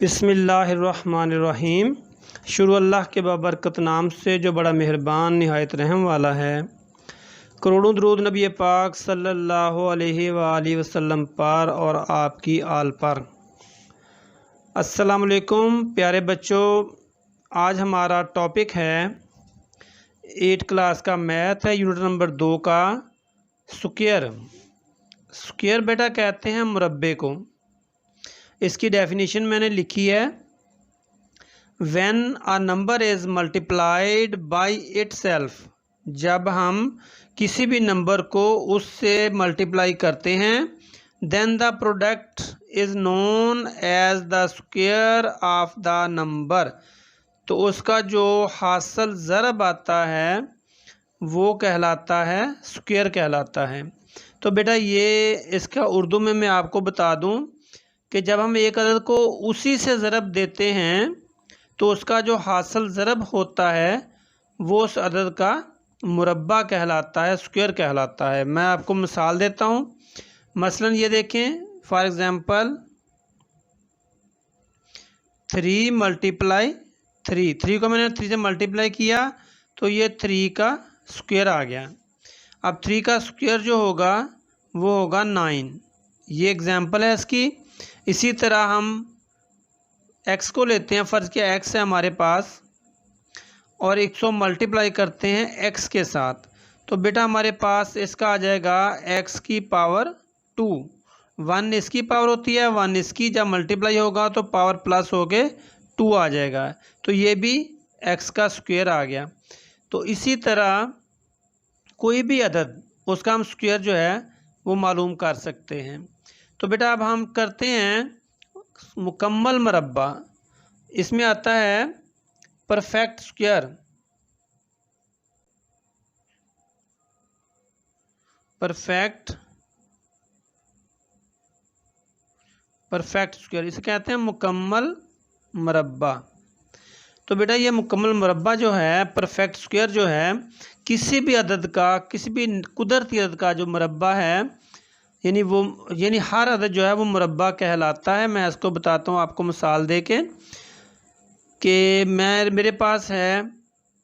बिस्मिल्लाहिर्रहमानिर्रहीम। शुरू अल्लाह के बाबरकत नाम से जो बड़ा मेहरबान निहायत रहम वाला है। करोड़ों दरूद नबी पाक सल्लल्लाहु अलैहि वसल्लम पर और आपकी आल पर। अस्सलाम वालेकुम प्यारे बच्चों, आज हमारा टॉपिक है 8 क्लास का मैथ है, यूनिट नंबर 2 का स्क्वायर। स्क्वायर बेटा कहते हैं मुरब्बे को। इसकी डेफिनेशन मैंने लिखी है, when a number is multiplied by itself, जब हम किसी भी नंबर को उससे मल्टीप्लाई करते हैं, then the product is known as the square of the number, तो उसका जो हासिल ज़रब आता है वो कहलाता है स्क्वायर कहलाता है। तो बेटा ये इसका उर्दू में मैं आपको बता दूं कि जब हम एक अदद को उसी से ज़रब देते हैं तो उसका जो हासिल ज़रब होता है वो उस अदद का मुरब्बा कहलाता है, स्क्वायर कहलाता है। मैं आपको मिसाल देता हूँ। मसलन ये देखें, फॉर एग्ज़ाम्पल 3 मल्टीप्लाई 3 को मैंने 3 से मल्टीप्लाई किया तो ये 3 का स्क्वायर आ गया। अब 3 का स्क्वायर जो होगा वो होगा 9। ये एग्ज़ाम्पल है इसकी। इसी तरह हम x को लेते हैं, फ़र्ज़ किया x है हमारे पास और 100 मल्टीप्लाई करते हैं x के साथ, तो बेटा हमारे पास इसका आ जाएगा x की पावर 2। 1 इसकी पावर होती है, 1 इसकी, जब मल्टीप्लाई होगा तो पावर प्लस हो के 2 आ जाएगा, तो ये भी x का स्क्वायर आ गया। तो इसी तरह कोई भी अदद उसका हम स्क्वायर जो है वो मालूम कर सकते हैं। तो बेटा अब हम करते हैं मुकम्मल मुरब्बा। इसमें आता है परफेक्ट स्क्वायर। परफेक्ट स्क्वायर इसे कहते हैं मुकम्मल मुरब्बा। तो बेटा ये मुकम्मल मुरब्बा जो है, परफेक्ट स्क्वायर जो है, किसी भी अदद का, किसी भी कुदरती अदद का जो मुरब्बा है, यानी हर अदद जो है वो मुरब्बा कहलाता है। मैं इसको बताता हूँ आपको मिसाल दे के कि मेरे पास है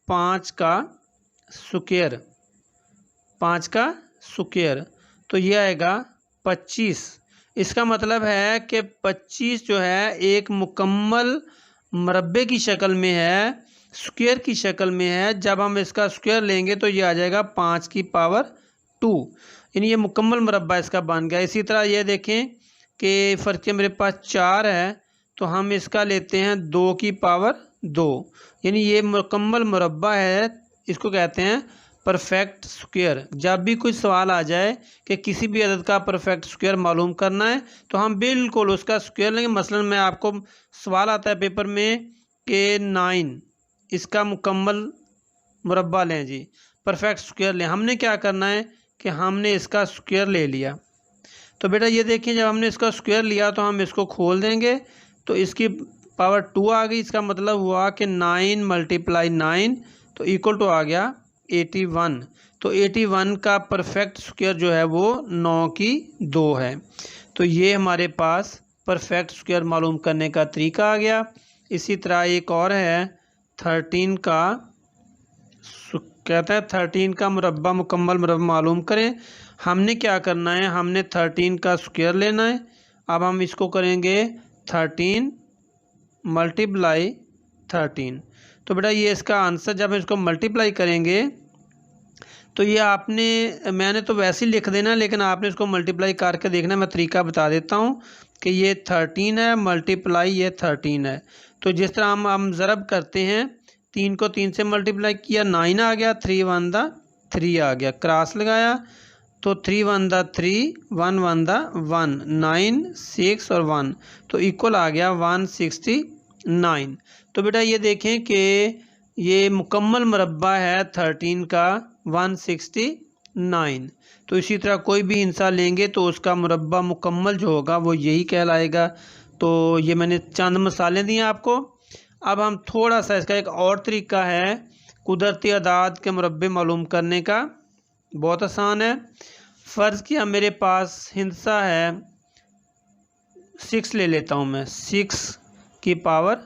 5 का स्क्वायर, 5 का स्क्वायर, तो ये आएगा 25। इसका मतलब है कि 25 जो है एक मुकम्मल मुरब्बे की शक्ल में है, स्क्वायर की शक्ल में है। जब हम इसका स्क्वायर लेंगे तो ये आ जाएगा 5 की पावर 2, यानी ये मुकम्मल मुरब्बा इसका बन गया। इसी तरह ये देखें कि फ़र्क मेरे पास 4 है तो हम इसका लेते हैं 2 की पावर 2, यानी ये मुकम्मल मुरब्बा है, इसको कहते हैं परफेक्ट स्क्वायर। जब भी कोई सवाल आ जाए कि किसी भी अदद का परफेक्ट स्क्वायर मालूम करना है तो हम बिल्कुल उसका स्क्वायर लेंगे। मसलन मैं आपको सवाल आता है पेपर में कि 9 इसका मुकम्मल मुरब्बा लें जी, परफेक्ट स्क्वायर लें। हमने क्या करना है कि हमने इसका स्क्वायर ले लिया। तो बेटा ये देखें, जब हमने इसका स्क्वायर लिया तो हम इसको खोल देंगे तो इसकी पावर 2 आ गई। इसका मतलब हुआ कि 9 मल्टीप्लाई 9 तो इक्वल टू आ गया 81। तो 81 का परफेक्ट स्क्वायर जो है वो 9 की 2 है। तो ये हमारे पास परफेक्ट स्क्वायर मालूम करने का तरीका आ गया। इसी तरह एक और है 13 का, कहता है 13 का मुरब्बा, मुकम्मल मुरब्बा मालूम करें। हमने क्या करना है, हमने 13 का स्क्वायर लेना है। अब हम इसको करेंगे 13 मल्टीप्लाई 13। तो बेटा ये इसका आंसर, जब इसको मल्टीप्लाई करेंगे तो ये मैंने तो वैसे ही लिख देना, लेकिन आपने इसको मल्टीप्लाई करके देखना। मैं तरीका बता देता हूँ कि ये 13 है मल्टीप्लाई ये 13 है। तो जिस तरह हम ज़रब करते हैं, 3 को 3 से मल्टीप्लाई किया, 9 आ गया, 3 1 दा 3 आ गया, क्रॉस लगाया तो 3 1 दा 3, 1 1 दा 1, 9 6 और 1, तो इक्वल आ गया 169। तो बेटा ये देखें कि ये मुकम्मल मुरब्बा है 13 का 169। तो इसी तरह कोई भी हिस्सा लेंगे तो उसका मुरब्बा मुकम्मल जो होगा वो यही कहलाएगा। तो ये मैंने चंद मिसालें दी हैं आपको। अब हम थोड़ा सा इसका एक और तरीका है कुदरती अदाद के मुरब्बे मालूम करने का, बहुत आसान है। फ़र्ज़ किया मेरे पास हिस्सा है 6 ले लेता हूँ मैं, 6 की पावर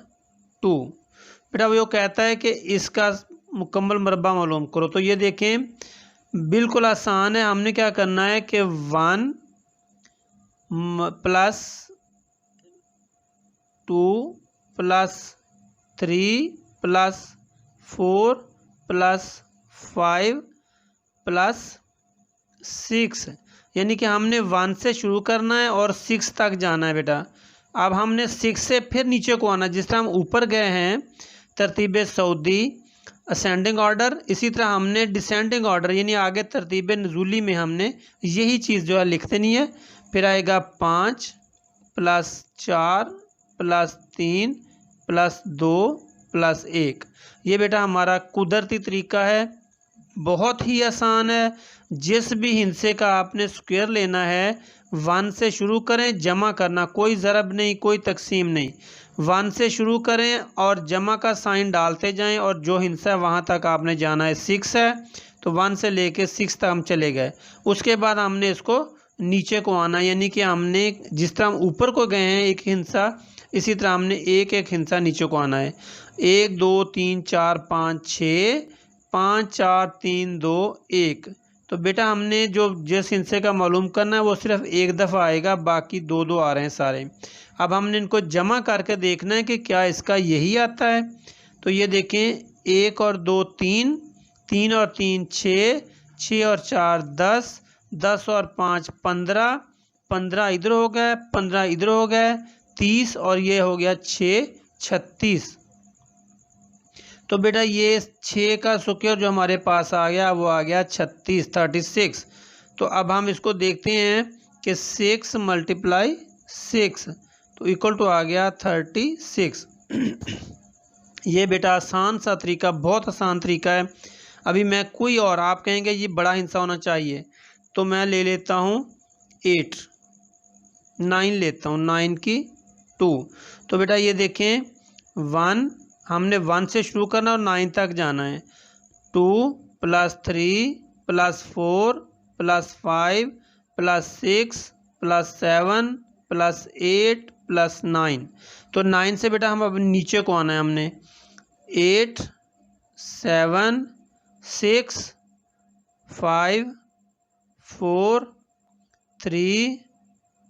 2। बेटा वो कहता है कि इसका मुकम्मल मरबा मालूम करो। तो ये देखें बिल्कुल आसान है। हमने क्या करना है कि 1 plus 2 plus 3 plus 4 plus 5 plus 6, यानी कि हमने 1 से शुरू करना है और 6 तक जाना है बेटा। अब हमने 6 से फिर नीचे को आना, जिस तरह हम ऊपर गए हैं तरतीब सऊदी असेंडिंग ऑर्डर, इसी तरह हमने डिसेंडिंग ऑर्डर यानी आगे तरतीब नज़ूली में हमने यही चीज़ जो है लिख देनी है। फिर आएगा 5 प्लस 4 प्लस 3 प्लस 2 प्लस 1। ये बेटा हमारा कुदरती तरीका है, बहुत ही आसान है। जिस भी हिस्से का आपने स्क्वायर लेना है 1 से शुरू करें, जमा करना, कोई ज़रब नहीं, कोई तकसीम नहीं। 1 से शुरू करें और जमा का साइन डालते जाएं और जो हिस्सा है वहाँ तक आपने जाना है। 6 है तो 1 से लेके 6 तक हम चले गए। उसके बाद हमने इसको नीचे को आना, यानी कि हमने जिस तरह हम ऊपर को गए हैं एक हिस्सा, इसी तरह हमने एक एक हिस्सा नीचे को आना है। 1 2 3 4 5 6, 5 4 3 2 1। तो बेटा हमने जो जिस हिस्से का मालूम करना है वो सिर्फ एक दफ़ा आएगा, बाकी 2 2 आ रहे हैं सारे। अब हमने इनको जमा करके देखना है कि क्या इसका यही आता है। तो ये देखें 1 और 2 3, 3 और 3 6, 6 और 4 10, 10 और 5 15, 15 इधर हो गए, 15 इधर हो गए, 30 और ये हो गया 6 36। तो बेटा ये 6 का स्क्वायर जो हमारे पास आ गया वो आ गया 36। तो अब हम इसको देखते हैं कि 6 × 6 तो इक्वल टू आ गया 36। ये बेटा आसान सा तरीका, बहुत आसान तरीका है। अभी मैं कोई और, आप कहेंगे ये बड़ा हिस्सा होना चाहिए, तो मैं ले लेता हूँ 8, 9 लेता हूँ, 9 की 2। तो बेटा ये देखें 1, हमने 1 से शुरू करना और 9 तक जाना है। 2 plus 3 plus 4 plus 5 plus 6 plus 7 plus 8 plus 9। तो 9 से बेटा हम अब नीचे को आना है। हमने 8 7 6 5 4 3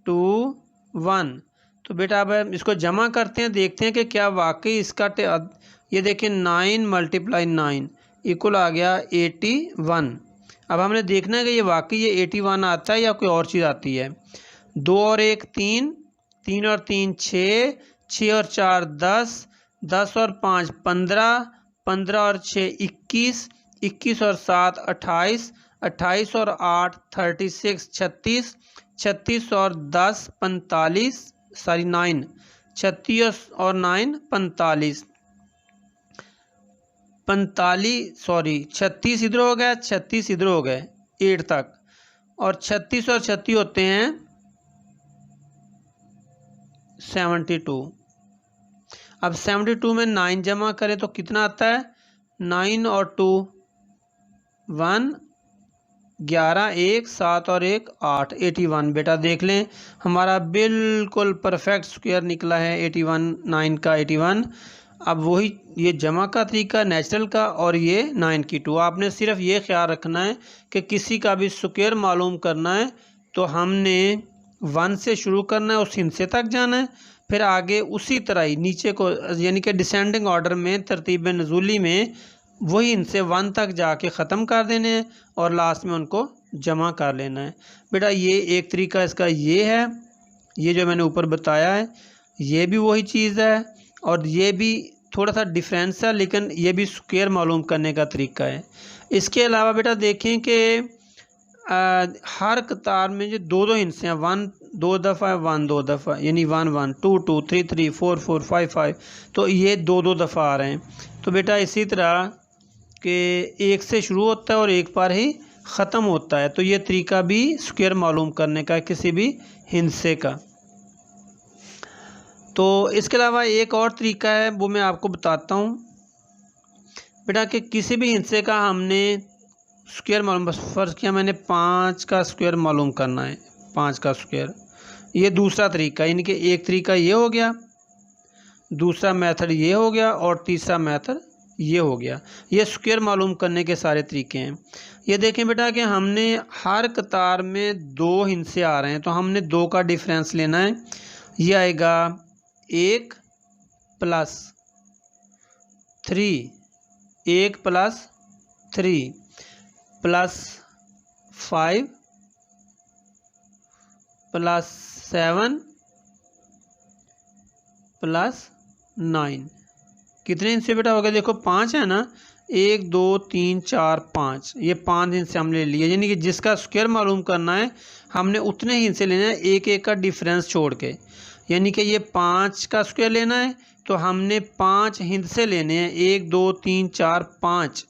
2 1। तो बेटा अब हम इसको जमा करते हैं, देखते हैं कि क्या वाकई इसका ये देखें 9 × 9 इक्वल आ गया 81। अब हमने देखना है कि ये वाकई ये 81 आता है या कोई और चीज़ आती है। 2 और 1 3, 3 और 3 6, 6 और 4 10, 10 और 5 15, 15 और 6 21, 21 और 7 28, 28 और 8 36, 36, 36 और 10 45, 9, 36 और 9 45, 36 इधर हो गया, 36 इधर हो गए 8 तक, और 36 और 36 होते हैं 72। अब 72 में 9 जमा करें तो कितना आता है, 9 और 2 1, 11 1 7 और 1 8, 81। बेटा देख लें हमारा बिल्कुल परफेक्ट स्क्वायर निकला है 81, 9 का 81। अब वही ये जमा का तरीका नेचुरल का और ये 9 की 2। आपने सिर्फ ये ख्याल रखना है कि किसी का भी स्क्वायर मालूम करना है तो हमने 1 से शुरू करना है, उस हिस्से तक जाना है, फिर आगे उसी तरह ही नीचे को यानी कि डिसेंडिंग ऑर्डर में तरतीब नज़ूली में वही इनसे 1 तक जाके ख़त्म कर देने हैं और लास्ट में उनको जमा कर लेना है। बेटा ये एक तरीका इसका ये है, ये जो मैंने ऊपर बताया है ये भी वही चीज़ है और ये भी थोड़ा सा डिफरेंस है, लेकिन ये भी स्क्वायर मालूम करने का तरीका है। इसके अलावा बेटा देखें कि हर कतार में जो 2 2 हिस्से हैं, 1 2 दफ़ा है, 1 2 दफ़ा, यानी 1 1 2 2 3 3 4 4 5 5, तो ये 2 2 दफ़ा आ रहे हैं। तो बेटा इसी तरह के एक से शुरू होता है और एक बार ही ख़त्म होता है। तो ये तरीका भी स्क्वायर मालूम करने का किसी भी हिस्से का। तो इसके अलावा एक और तरीका है वो मैं आपको बताता हूँ बेटा कि किसी भी हिस्से का हमने स्क्वायर मालूम, फ़र्ज़ किया मैंने 5 का स्क्वायर मालूम करना है, 5 का स्क्वायर, ये दूसरा तरीका, यानी कि एक तरीका ये हो गया। दूसरा मेथड ये हो गया और तीसरा मेथड ये हो गया। ये स्क्वायर मालूम करने के सारे तरीके हैं। ये देखें बेटा कि हमने हर कतार में 2 हिस्से आ रहे हैं, तो हमने 2 का डिफरेंस लेना है। ये आएगा 1 + 3, 1 + 3 + 5 + 7 + 9। कितने हिस्से बेटा हो गए? देखो 5 है ना, 1 2 3 4 5, ये 5 हिस्से हमने ले लिए। यानी कि जिसका स्क्वायर मालूम करना है हमने उतने ही हिस्से लेने हैं, एक एक का डिफरेंस छोड़ के। यानी कि ये 5 का स्क्वायर लेना है तो हमने 5 हिस्से लेने हैं, 1 2 3 4 5।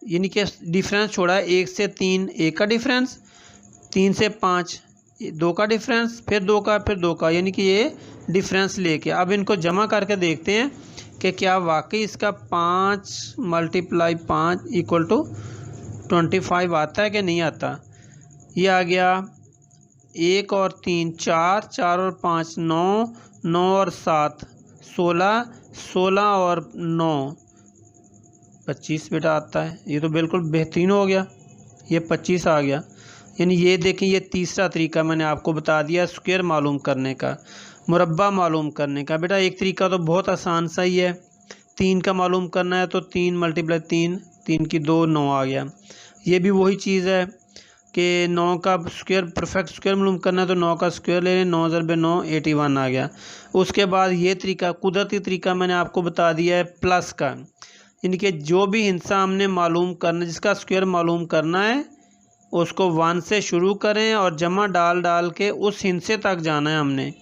यानी कि डिफरेंस छोड़ा है 1 से 3 1 का डिफरेंस, 3 से 5 2 का डिफरेंस, फिर 2 का, फिर 2 का। यानी कि ये डिफरेंस लेके अब इनको जमा करके देखते हैं कि क्या वाकई इसका 5 × 5 = 25 आता है कि नहीं आता। ये आ गया 1 और 3 4, 4 और 5 9, 9 और 7 16, 16 और 9 25 बेटा आता है। ये तो बिल्कुल बेहतरीन हो गया, ये 25 आ गया। यानी ये देखें, ये तीसरा तरीका मैंने आपको बता दिया स्क्वायर मालूम करने का, मुरब्बा मालूम करने का। बेटा एक तरीका तो बहुत आसान सा ही है, 3 का मालूम करना है तो 3 × 3, 3 की 2 9 आ गया। ये भी वही चीज़ है कि 9 का स्क्वायर, परफेक्ट स्क्वायर मालूम करना है तो 9 का स्क्वायर ले लें, 9 × 9 81 आ गया। उसके बाद ये तरीका, कुदरती तरीका मैंने आपको बता दिया है प्लस का। यानी कि जो भी हिस्सा हमने मालूम करना, जिसका स्क्वायर मालूम करना है उसको 1 से शुरू करें और जमा डाल डाल के उस हिस्से तक जाना है। हमने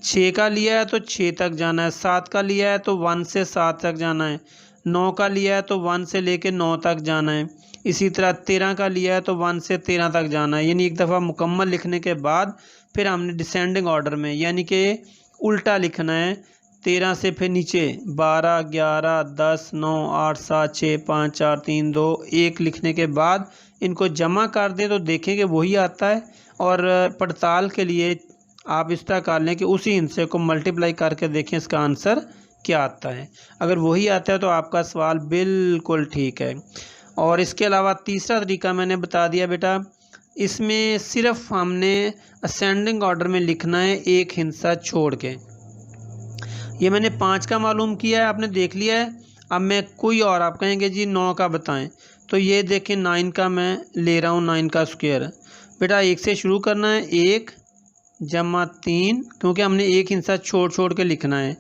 6 का लिया है तो 6 तक जाना है, 7 का लिया है तो 1 से 7 तक जाना है, 9 का लिया है तो 1 से लेके 9 तक जाना है, इसी तरह 13 का लिया है तो 1 से 13 तक जाना है। यानी एक दफ़ा मुकम्मल लिखने के बाद फिर हमने डिसेंडिंग ऑर्डर में, यानी कि उल्टा लिखना है, 13 से फिर नीचे 12 11 10 9 8 7 6 5 4 3 2 1 लिखने के बाद इनको जमा कर दें तो देखेंगे वही आता है। और पड़ताल के लिए आप इस तरह कर लें कि उसी हिस्से को मल्टीप्लाई करके देखें इसका आंसर क्या आता है। अगर वही आता है तो आपका सवाल बिल्कुल ठीक है। और इसके अलावा तीसरा तरीका मैंने बता दिया बेटा, इसमें सिर्फ हमने असेंडिंग ऑर्डर में लिखना है एक हिस्सा छोड़ के। ये मैंने 5 का मालूम किया है, आपने देख लिया है। अब मैं कोई और, आप कहेंगे जी 9 का बताएं, तो ये देखें 9 का मैं ले रहा हूँ, 9 का स्क्वायर। बेटा 1 से शुरू करना है, 1 + 3, क्योंकि हमने एक हिस्सा छोड़ छोड़ के लिखना है,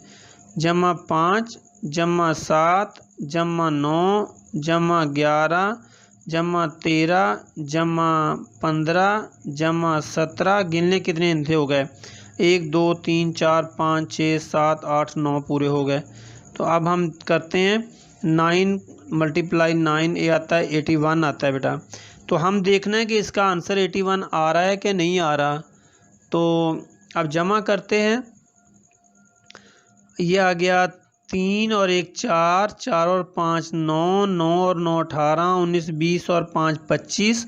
+ 5 + 7 + 9 + 11 + 13 + 15 + 17। गिनने कितने हिस्से हो गए? 1 2 3 4 5 6 7 8 9 पूरे हो गए। तो अब हम करते हैं 9 × 9, ये आता है 81 आता है बेटा। तो हम देखना है कि इसका आंसर 81 आ रहा है कि नहीं आ रहा। तो अब जमा करते हैं, ये आ गया 3 और 1 4, 4 और 5 9, 9 और 9 18, 19 20 और 5 25,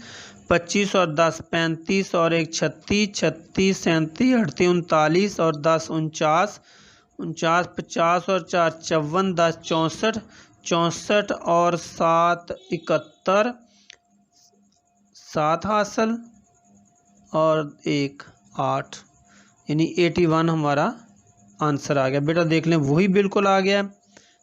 25 और 10 35 और 1 36, 36 37 38 39 और 10 49, 49 50 और 4 54, 10 64, 64 और 7 71, 7 हासिल और 1 8, यानी 81 हमारा आंसर आ गया। बेटा देख लें वही बिल्कुल आ गया।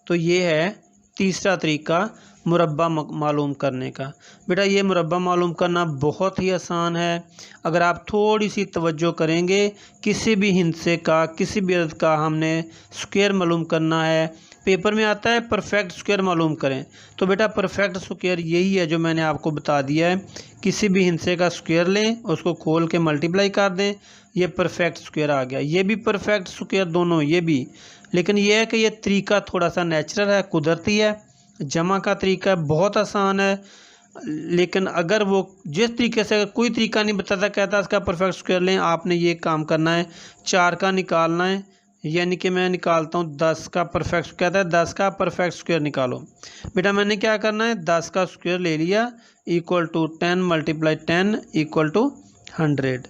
तो ये है तीसरा तरीका मुरब्बा मालूम करने का। बेटा ये मुरब्बा मालूम करना बहुत ही आसान है। अगर आप थोड़ी सी तवज्जो करेंगे, किसी भी हिस्से का, किसी भी अदद का हमने स्क्वायर मालूम करना है, पेपर में आता है परफेक्ट स्क्वायर मालूम करें, तो बेटा परफेक्ट स्क्वायर यही है जो मैंने आपको बता दिया है। किसी भी हिस्से का स्क्वायर लें, उसको खोल के मल्टीप्लाई कर दें, ये परफेक्ट स्क्वायर आ गया। ये भी परफेक्ट स्क्वायर दोनों, ये भी। लेकिन यह है कि ये तरीका थोड़ा सा नेचुरल है, कुदरती है। जमा का तरीका बहुत आसान है, लेकिन अगर वो जिस तरीके से कोई तरीका नहीं बताता, कहता इसका परफेक्ट स्क्वायर लें, आपने ये काम करना है, 4 का निकालना है। यानी कि मैं निकालता हूँ 10 का परफेक्ट, कहता है 10 का परफेक्ट स्क्वायर निकालो। बेटा मैंने क्या करना है, 10 का स्क्वायर ले लिया, इक्वल टू 10 × 10 इक्वल टू 100।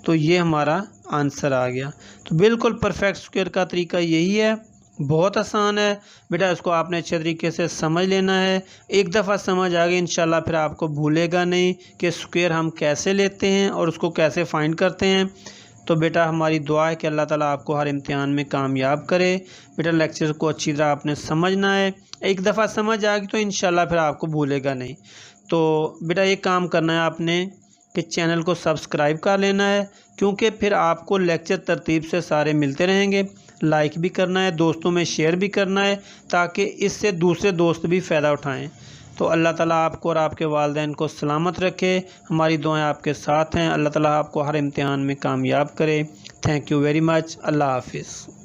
तो ये हमारा आंसर आ गया। तो बिल्कुल परफेक्ट स्क्वायर का तरीका यही है। बहुत आसान है बेटा, इसको आपने अच्छे तरीके से समझ लेना है। एक दफ़ा समझ आ गई इंशाल्लाह फिर आपको भूलेगा नहीं कि स्क्वायर हम कैसे लेते हैं और उसको कैसे फाइंड करते हैं। तो बेटा हमारी दुआ है कि अल्लाह ताला आपको हर इम्तिहान में कामयाब करे। बेटा लेक्चर को अच्छी तरह आपने समझना है, एक दफ़ा समझ आ गई तो इंशाल्लाह फिर आपको भूलेगा नहीं। तो बेटा ये काम करना है आपने कि चैनल को सब्सक्राइब कर लेना है, क्योंकि फिर आपको लेक्चर तरतीब से सारे मिलते रहेंगे। लाइक भी करना है, दोस्तों में शेयर भी करना है, ताकि इससे दूसरे दोस्त भी फ़ायदा उठाएं। तो अल्लाह ताला आपको और आपके वालिदैन को सलामत रखे। हमारी दुआएं आपके साथ हैं। अल्लाह ताला आपको हर इम्तिहान में कामयाब करे। Thank you very much. Allah हाफिज़।